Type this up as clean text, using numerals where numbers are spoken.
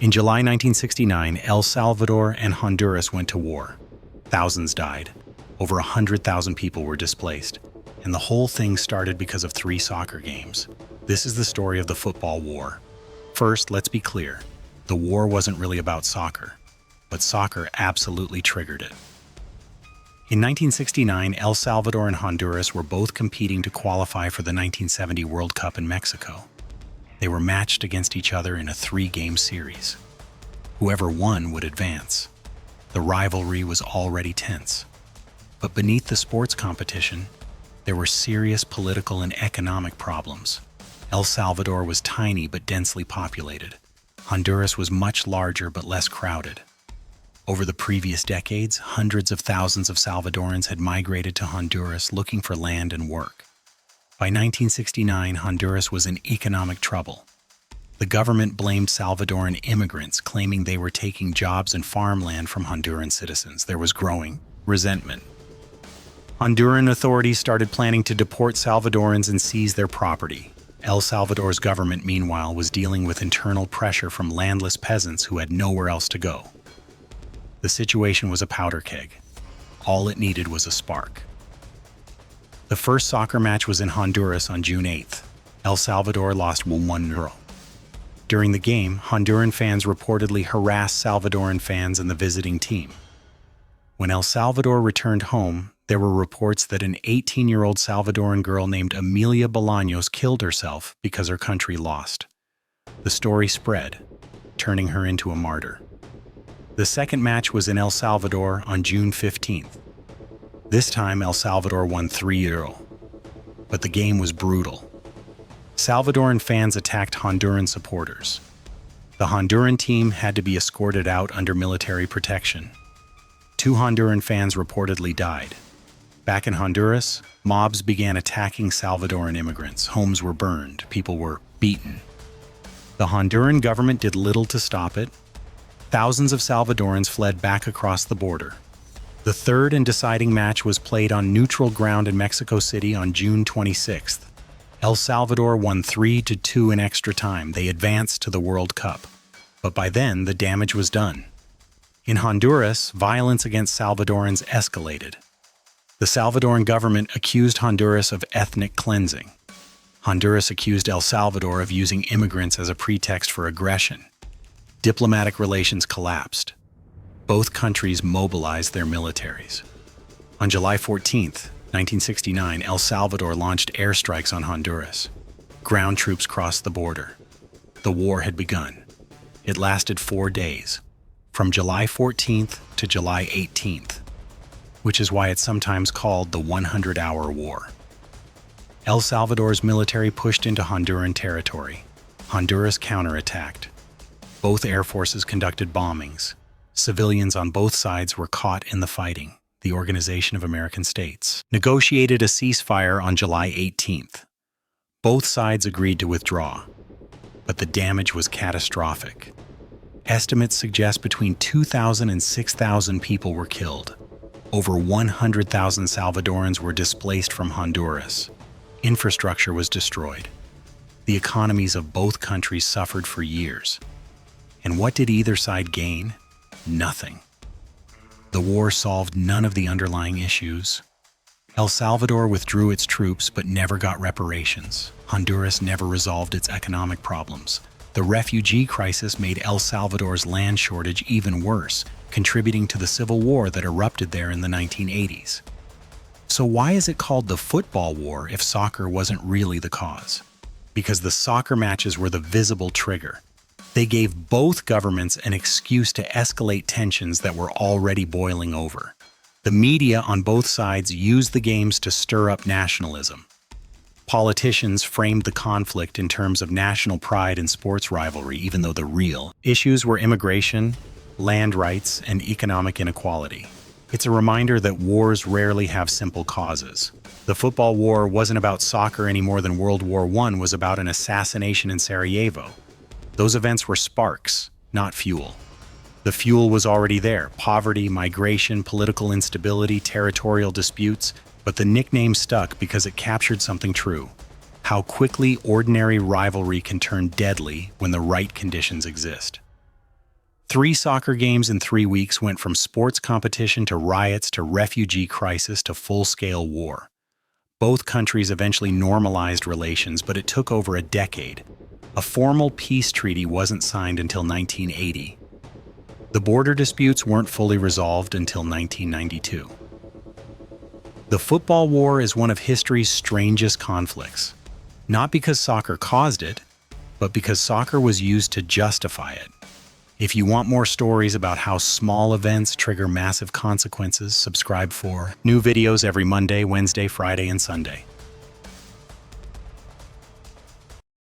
In July 1969, El Salvador and Honduras went to war. Thousands died. Over 100,000 people were displaced. And the whole thing started because of 3 soccer games. This is the story of the football war. First, let's be clear. The war wasn't really about soccer, but soccer absolutely triggered it. In 1969, El Salvador and Honduras were both competing to qualify for the 1970 World Cup in Mexico. They were matched against each other in a 3-game series. Whoever won would advance. The rivalry was already tense. But beneath the sports competition, there were serious political and economic problems. El Salvador was tiny but densely populated. Honduras was much larger but less crowded. Over the previous decades, hundreds of thousands of Salvadorans had migrated to Honduras looking for land and work. By 1969, Honduras was in economic trouble. The government blamed Salvadoran immigrants, claiming they were taking jobs and farmland from Honduran citizens. There was growing resentment. Honduran authorities started planning to deport Salvadorans and seize their property. El Salvador's government, meanwhile, was dealing with internal pressure from landless peasants who had nowhere else to go. The situation was a powder keg. All it needed was a spark. The first soccer match was in Honduras on June 8th. El Salvador lost 1-0. During the game, Honduran fans reportedly harassed Salvadoran fans and the visiting team. When El Salvador returned home, there were reports that an 18-year-old Salvadoran girl named Amelia Bolaños killed herself because her country lost. The story spread, turning her into a martyr. The second match was in El Salvador on June 15th. This time, El Salvador won 3-0. But the game was brutal. Salvadoran fans attacked Honduran supporters. The Honduran team had to be escorted out under military protection. 2 Honduran fans reportedly died. Back in Honduras, mobs began attacking Salvadoran immigrants. Homes were burned. People were beaten. The Honduran government did little to stop it. Thousands of Salvadorans fled back across the border. The third and deciding match was played on neutral ground in Mexico City on June 26th. El Salvador won 3-2 in extra time. They advanced to the World Cup. But by then, the damage was done. In Honduras, violence against Salvadorans escalated. The Salvadoran government accused Honduras of ethnic cleansing. Honduras accused El Salvador of using immigrants as a pretext for aggression. Diplomatic relations collapsed. Both countries mobilized their militaries. On July 14th, 1969, El Salvador launched airstrikes on Honduras. Ground troops crossed the border. The war had begun. It lasted 4 days, from July 14th to July 18th, which is why it's sometimes called the 100-hour war. El Salvador's military pushed into Honduran territory. Honduras counterattacked. Both air forces conducted bombings. Civilians on both sides were caught in the fighting. The Organization of American States negotiated a ceasefire on July 18th. Both sides agreed to withdraw, but the damage was catastrophic. Estimates suggest between 2,000 and 6,000 people were killed. Over 100,000 Salvadorans were displaced from Honduras. Infrastructure was destroyed. The economies of both countries suffered for years. And what did either side gain? Nothing. The war solved none of the underlying issues. El Salvador withdrew its troops but never got reparations. Honduras never resolved its economic problems. The refugee crisis made El Salvador's land shortage even worse, contributing to the civil war that erupted there in the 1980s. So why is it called the football war if soccer wasn't really the cause? Because the soccer matches were the visible trigger. They gave both governments an excuse to escalate tensions that were already boiling over. The media on both sides used the games to stir up nationalism. Politicians framed the conflict in terms of national pride and sports rivalry, even though the real issues were immigration, land rights, and economic inequality. It's a reminder that wars rarely have simple causes. The football war wasn't about soccer any more than World War I was about an assassination in Sarajevo. Those events were sparks, not fuel. The fuel was already there: poverty, migration, political instability, territorial disputes. But the nickname stuck because it captured something true: how quickly ordinary rivalry can turn deadly when the right conditions exist. 3 soccer games in 3 weeks went from sports competition to riots to refugee crisis to full-scale war. Both countries eventually normalized relations, but it took over a decade. A formal peace treaty wasn't signed until 1980. The border disputes weren't fully resolved until 1992. The football war is one of history's strangest conflicts. Not because soccer caused it, but because soccer was used to justify it. If you want more stories about how small events trigger massive consequences, subscribe for new videos every Monday, Wednesday, Friday, and Sunday.